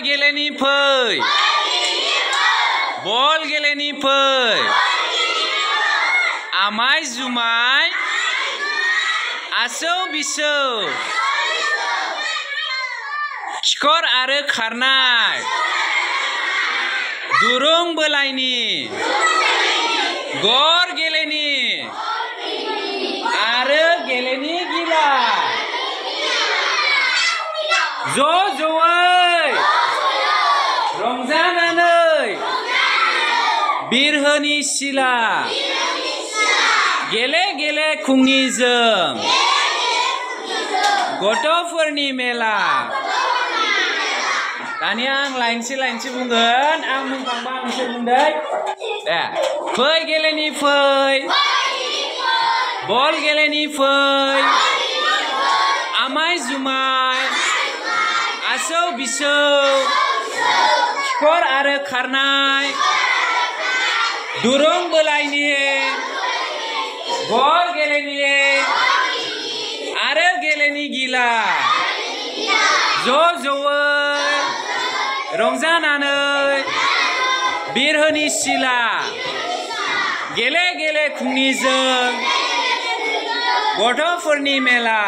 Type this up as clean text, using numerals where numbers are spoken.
गेलेनि फै बल गेलेनि फै आमाय जुमाय आसौ बिसौ खिखर आरो खारनाय दुरुं बोलायनि गर गेलेनि आरो गेलेनि गिला ज'जयै रंजानानै बिरहोनि सिला गेले गेले खुंनिजों गथ'फोरनि मेला दानिया आं लाइनसे बुंगोन आं बुंखांबा नोंसोर बुंदो दे फै गेलेनि फै बल गेलेनि फै आमाय जुमाय आसौ बिसौ खिखर आरो खारनाय दुरुं बोलायनि गर गेलेनि आरो गेलेनि गिला ज'जयै रंजानानै बिरहोनि सिला गेले गेले खुंनिजों गथ'फोरनि मेला।